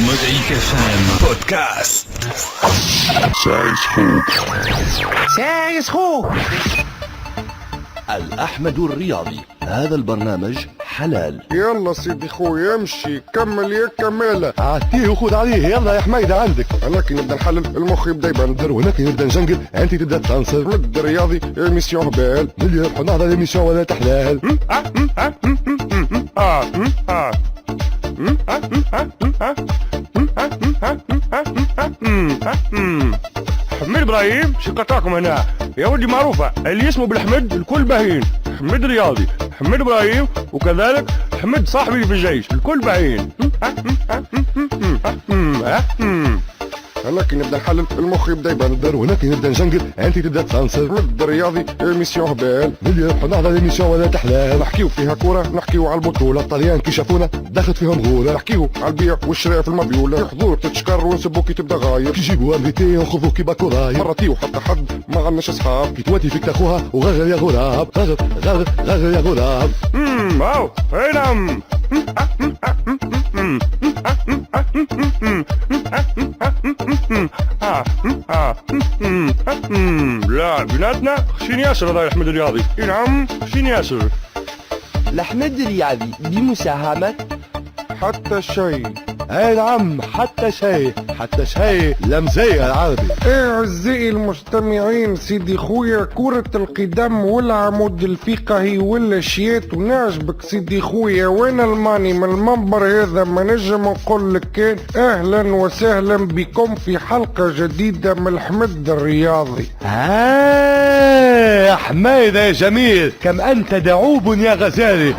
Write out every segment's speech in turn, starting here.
Mosaïque FM Podcast. سايسخو الأحمد الرياضي. هذا البرنامج حلال. يلا سيدي خويا امشي كمل يا كمالة. عطيه وخذ عليه. يلا يا حميدة عندك. انا كي نبدا نحلل المخ يبدا يبندر، وانا كي نبدا نجنقل انت تبدا تنصر. مد الرياضي ايميسيون هبال مليح نهضر ايميسيون ولا تحلال. حميد ابراهيم شقتاكم هنا يا ودي معروفه اللي اسمه بالحمد الكل باهين. حميد رياضي، حميد ابراهيم، وكذلك حمد صاحبي في الجيش الكل باهين. انا كي نبدا نحلل المخ يبدا يبندر، وانا كي نبدا نجنقل انت تبدا تنصر. مد الرياضي ايميسيون هبال مليح نهضر ايميسيون ولا تحلال. نحكيو فيها كوره، نحكيو على البطوله، الطليان كي شافونا دخلت فيهم غوله. نحكيو على البيع والشراء في المبيوله، في حضور تتشكر ونسبو كي تبدا غاير، كي يجيبوا امريتي ونخذوه كي باكو راير. مرتيو حتى حد ما عندناش اصحاب، كي تواتي فيك تاخوها وغرغر يا غراب. غرغر يا غراب. واو اي نعم. لا بناتنا خشين ياسر هذا احمد الرياضي. اي نعم خشين ياسر. الأحمد الرياضي بمساهمة حتى شيء. اي نعم حتى شيء لمزية العربي. اعزائي المستمعين، سيدي خويا كرة القدم والعمود الفقهي والاشيات ونعجبك سيدي خويا، وانا الماني من المنبر هذا ما نجم نقول لك كان اهلا وسهلا بكم في حلقة جديدة من الحمد الرياضي. يا حميدة يا جميل، كم انت دعوب يا غزالي.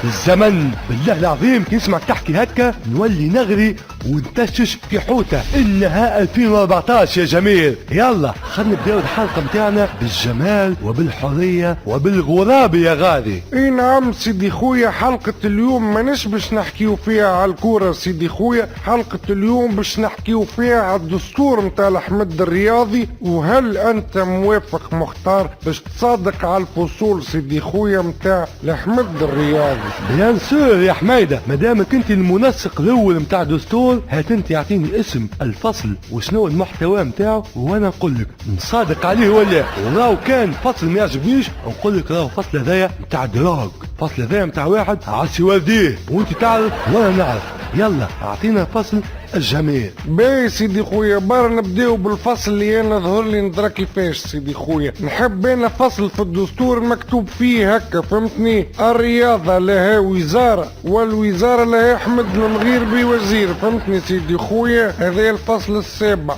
الزمن بالله العظيم كي نسمعك تحكي هكا نولي نغري ونتشش في حوته. انها 2014 يا جميل. يلا خلينا نبداو الحلقه متاعنا بالجمال وبالحريه وبالغراب يا غالي. اي نعم سيدي خويا، حلقة اليوم ماناش باش نحكيو فيها على الكورة سيدي خويا، حلقة اليوم باش نحكيو فيها على الدستور متاع الحمد الرياضي. وهل انت موافق مختار باش تصادق على الفصول سيدي خويا متاع الحمد الرياضي؟ بيان سور يا حميدة، مادامك انت المنسق الاول متاع الدستور، هات انت يعطيني اسم الفصل وشنو المحتوى متاعه وانا نقول لك نصادق عليه ولا. وراو كان فصل ما يعجبنيش نقول لك راهو فصل هذايا متاع دراغ، فصل هذايا متاع واحد عاسي والديه وانت تعرف وانا نعرف. يلا اعطينا فصل الجميل. باهي سيدي خويا، بار نبداو بالفصل اللي انا ظهر لي ندرى كيفاش سيدي خويا. نحب انا فصل في الدستور مكتوب فيه هكا فهمتني، الرياضة لها وزارة والوزارة لها احمد المغيربي وزير، فهمتني سيدي خويا. هذا الفصل السابع.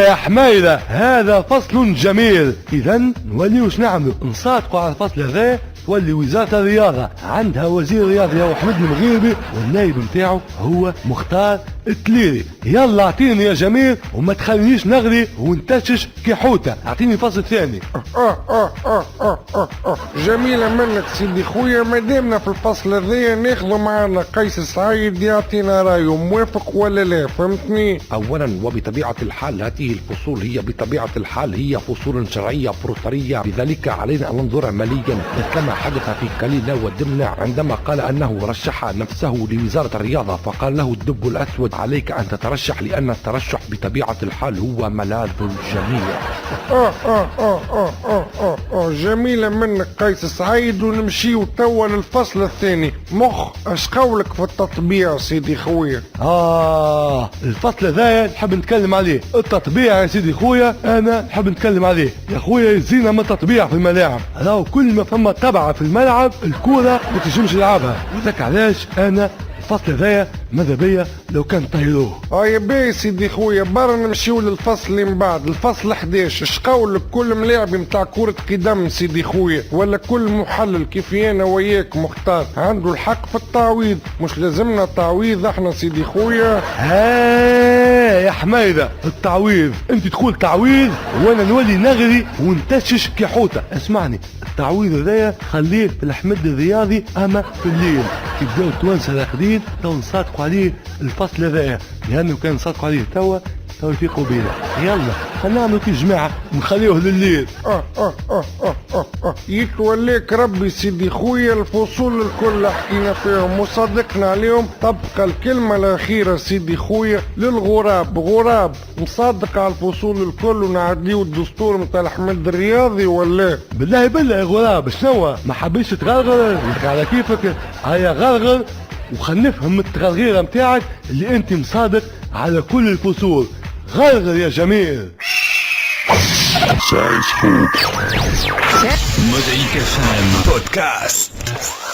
يا حميدة هذا فصل جميل. اذا نولي وش نعملوا نصادقوا على الفصل هذا. تولي وزارة الرياضة عندها وزير الرياضة هو أحمد المغيربي، والنائب متاعه هو مختار التليري. يلا اعطيني يا جميل وما تخلينيش نغري ونتشش كحوتة. اعطيني فصل ثاني. جميلة منك سيدي خويا. مادامنا في الفصل هذايا ناخذوا معنا قيس سعيد يعطينا رايه، موافق ولا لا؟ فهمتني. اولا وبطبيعة الحال هذه الفصول هي بطبيعة الحال هي فصول شرعية بروترية، لذلك علينا ان ننظر عمليا كما حدث في كليلة والدمنة عندما قال انه رشح نفسه لوزارة الرياضة، فقال له الدب الاسود عليك ان تترشح لان الترشح بطبيعة الحال هو ملاذ الجميع. جميلة منك قيس سعيد. ونمشيو توا للفصل الثاني. مخ اش قولك في التطبيع سيدي خويا؟ الفصل ذا نحب نتكلم عليه. التطبيع يا سيدي خويا انا نحب نتكلم عليه يا خويا. يزينا من التطبيع في الملاعب. راهو كل ما فما طبعة في الملعب الكورة ما تنجمش تلعبها، وذاك علاش انا الفصل هذايا ماذا بيا لو كان طيروه. يا باهي سيدي خويا، برا نمشيو للفصل اللي من بعد، الفصل 11. اش قولك كل ملاعب متاع كرة قدم سيدي خويا ولا كل محلل كيف انا وياك مختار عنده الحق في التعويض؟ مش لازمنا تعويض احنا سيدي خويا. يا حميدة التعويض، انت تقول تعويض وانا نولي نغري ونتشش كحوتة. اسمعني، التعويض هذايا خليه في الحمد الرياضي اما في الليل. يبداو التوانسه راقدين تو نصادقوا عليه الفصل هذايا، لانه كان نصادقوا عليه توا توفيق بينا. يلا هنعملوا كي جماعة نخليوه لليل. يتوليك ربي سيدي خويا، الفصول الكل حكينا فيهم وصدقنا عليهم. تبقى الكلمة الأخيرة سيدي خويا للغراب. غراب نصدق على الفصول الكل ونعديو الدستور متاع الحمد الرياضي ولا؟ بالله يا غراب شنو ما حبيش تغرغر لك على كيفك. هيا غرغر وخل نفهم التغرغيرة متاعك اللي انت مصادق على كل الفصول. غرغر يا جميل. Mosaïque FM Podcast.